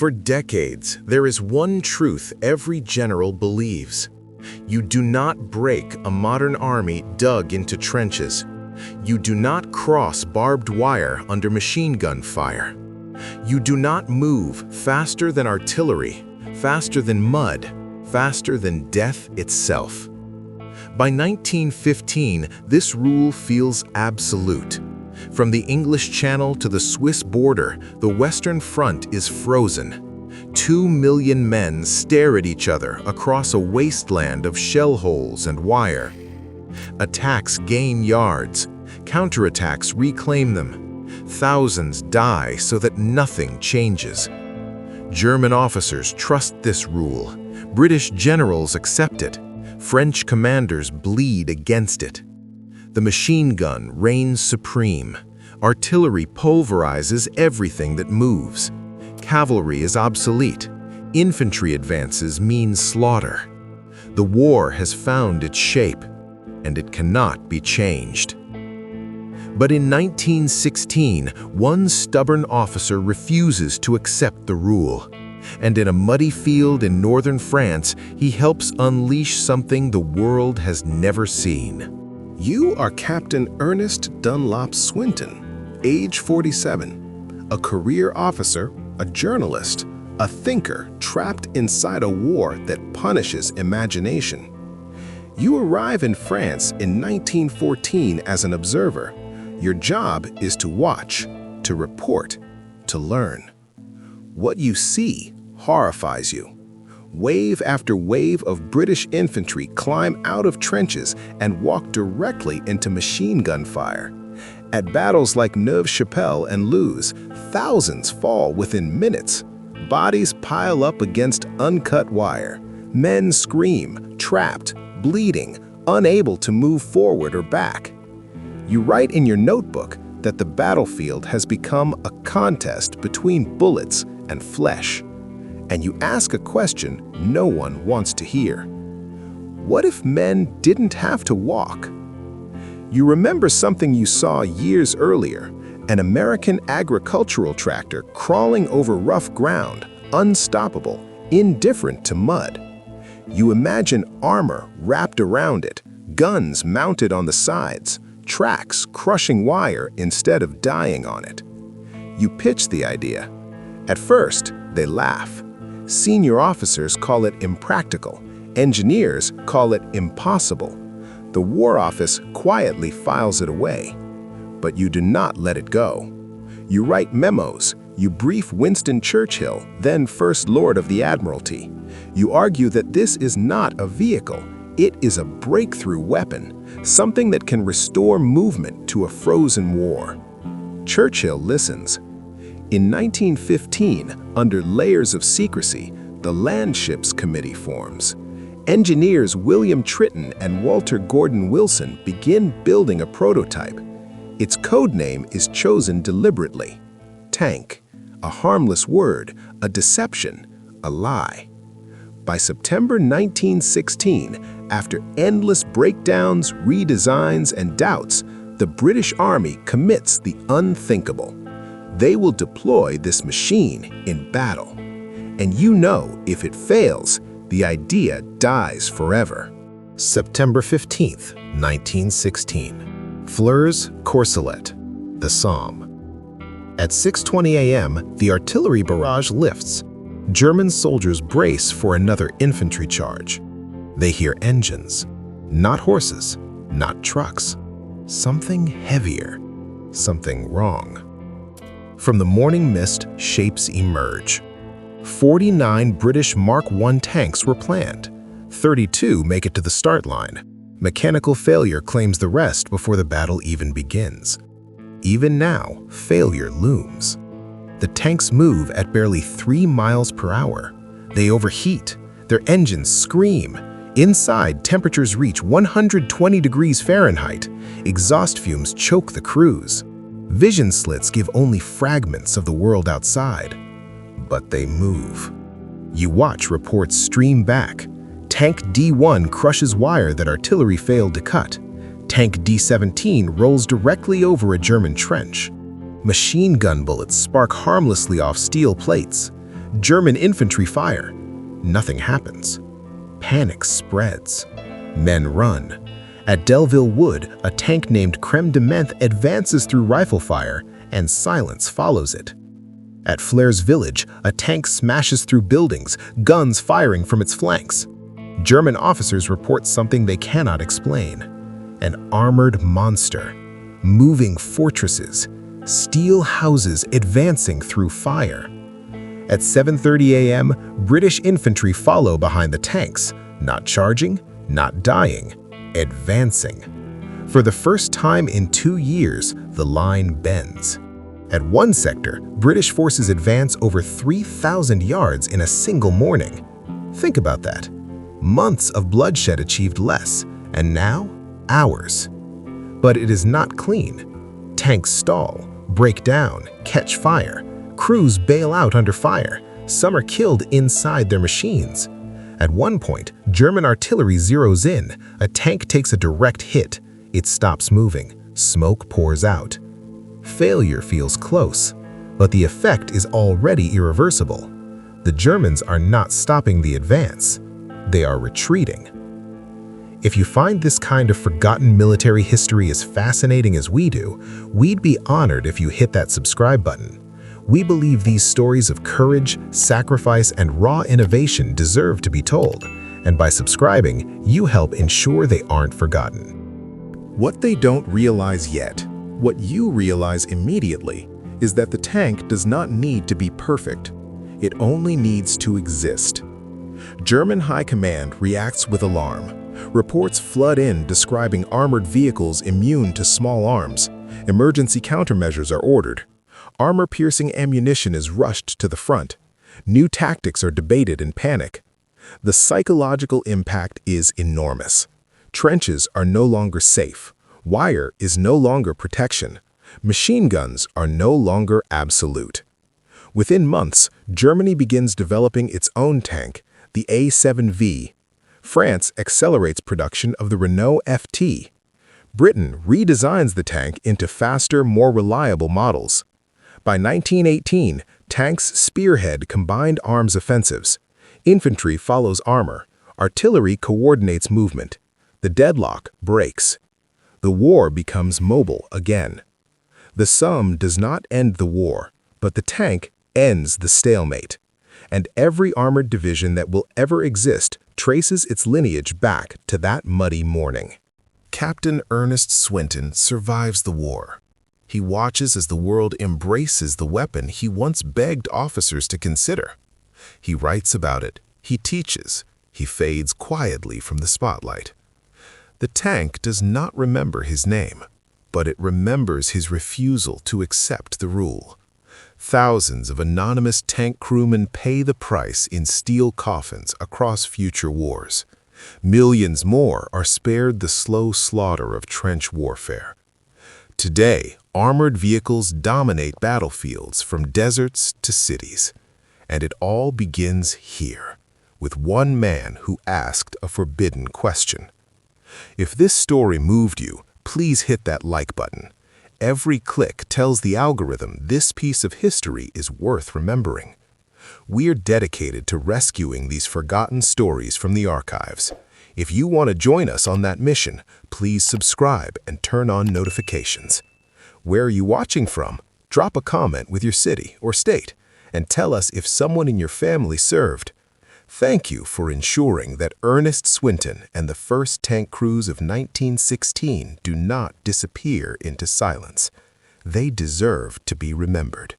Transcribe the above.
For decades, there is one truth every general believes. You do not break a modern army dug into trenches. You do not cross barbed wire under machine gun fire. You do not move faster than artillery, faster than mud, faster than death itself. By 1915, this rule feels absolute. From the English Channel to the Swiss border, the Western Front is frozen. 2 million men stare at each other across a wasteland of shell holes and wire. Attacks gain yards. Counterattacks reclaim them. Thousands die so that nothing changes. German officers trust this rule. British generals accept it. French commanders bleed against it. The machine gun reigns supreme. Artillery pulverizes everything that moves. Cavalry is obsolete. Infantry advances mean slaughter. The war has found its shape, and it cannot be changed. But in 1916, one stubborn officer refuses to accept the rule. And in a muddy field in northern France, he helps unleash something the world has never seen. You are Captain Ernest Dunlop Swinton, age 47, a career officer, a journalist, a thinker trapped inside a war that punishes imagination. You arrive in France in 1914 as an observer. Your job is to watch, to report, to learn. What you see horrifies you. Wave after wave of British infantry climb out of trenches and walk directly into machine gun fire. At battles like Neuve-Chapelle and Loos, thousands fall within minutes. Bodies pile up against uncut wire. Men scream, trapped, bleeding, unable to move forward or back. You write in your notebook that the battlefield has become a contest between bullets and flesh. And you ask a question no one wants to hear. What if men didn't have to walk? You remember something you saw years earlier, an American agricultural tractor crawling over rough ground, unstoppable, indifferent to mud. You imagine armor wrapped around it, guns mounted on the sides, tracks crushing wire instead of dying on it. You pitch the idea. At first, they laugh. Senior officers call it impractical. Engineers call it impossible. The War Office quietly files it away. But you do not let it go. You write memos. You brief Winston Churchill, then First Lord of the Admiralty. You argue that this is not a vehicle. It is a breakthrough weapon, something that can restore movement to a frozen war. Churchill listens. In 1915, under layers of secrecy, the Land Ships Committee forms. Engineers William Tritton and Walter Gordon Wilson begin building a prototype. Its code name is chosen deliberately. Tank, a harmless word, a deception, a lie. By September 1916, after endless breakdowns, redesigns, and doubts, the British Army commits the unthinkable. They will deploy this machine in battle. And you know, if it fails, the idea dies forever. September 15th, 1916. Flers, Courcelette, the Somme. At 6:20 a.m., the artillery barrage lifts. German soldiers brace for another infantry charge. They hear engines, not horses, not trucks. Something heavier, something wrong. From the morning mist, shapes emerge. 49 British Mark I tanks were planned. 32 make it to the start line. Mechanical failure claims the rest before the battle even begins. Even now, failure looms. The tanks move at barely 3 miles per hour. They overheat. Their engines scream. Inside, temperatures reach 120 degrees Fahrenheit. Exhaust fumes choke the crews. Vision slits give only fragments of the world outside. But they move. You watch reports stream back. Tank D1 crushes wire that artillery failed to cut. Tank D17 rolls directly over a German trench. Machine gun bullets spark harmlessly off steel plates. German infantry fire. Nothing happens. Panic spreads. Men run. At Delville Wood, a tank named Creme de Menthe advances through rifle fire, and silence follows it. At Flair's Village, a tank smashes through buildings, guns firing from its flanks. German officers report something they cannot explain. An armored monster, moving fortresses, steel houses advancing through fire. At 7:30 a.m., British infantry follow behind the tanks, not charging, not dying, advancing. For the first time in 2 years, the line bends. At one sector, British forces advance over 3,000 yards in a single morning. Think about that. Months of bloodshed achieved less, and now, hours. But it is not clean. Tanks stall, break down, catch fire. Crews bail out under fire. Some are killed inside their machines. At one point, German artillery zeroes in. A tank takes a direct hit. It stops moving. Smoke pours out. Failure feels close, but the effect is already irreversible. The Germans are not stopping the advance. They are retreating. If you find this kind of forgotten military history as fascinating as we do, we'd be honored if you hit that subscribe button. We believe these stories of courage, sacrifice, and raw innovation deserve to be told, and by subscribing, you help ensure they aren't forgotten. What they don't realize yet, what you realize immediately, is that the tank does not need to be perfect. It only needs to exist. German High Command reacts with alarm. Reports flood in describing armored vehicles immune to small arms. Emergency countermeasures are ordered. Armor-piercing ammunition is rushed to the front. New tactics are debated in panic. The psychological impact is enormous. Trenches are no longer safe. Wire is no longer protection. Machine guns are no longer absolute. Within months, Germany begins developing its own tank, the A7V. France accelerates production of the Renault FT. Britain redesigns the tank into faster, more reliable models. By 1918, tanks spearhead combined arms offensives. Infantry follows armor. Artillery coordinates movement. The deadlock breaks. The war becomes mobile again. The Somme does not end the war, but the tank ends the stalemate. And every armored division that will ever exist traces its lineage back to that muddy morning. Captain Ernest Swinton survives the war. He watches as the world embraces the weapon he once begged officers to consider. He writes about it, he teaches, he fades quietly from the spotlight. The tank does not remember his name, but it remembers his refusal to accept the rule. Thousands of anonymous tank crewmen pay the price in steel coffins across future wars. Millions more are spared the slow slaughter of trench warfare. Today, armored vehicles dominate battlefields from deserts to cities. And it all begins here, with one man who asked a forbidden question. If this story moved you, please hit that like button. Every click tells the algorithm this piece of history is worth remembering. We're dedicated to rescuing these forgotten stories from the archives. If you want to join us on that mission, please subscribe and turn on notifications. Where are you watching from? Drop a comment with your city or state and tell us if someone in your family served. Thank you for ensuring that Ernest Swinton and the first tank crews of 1916 do not disappear into silence. They deserve to be remembered.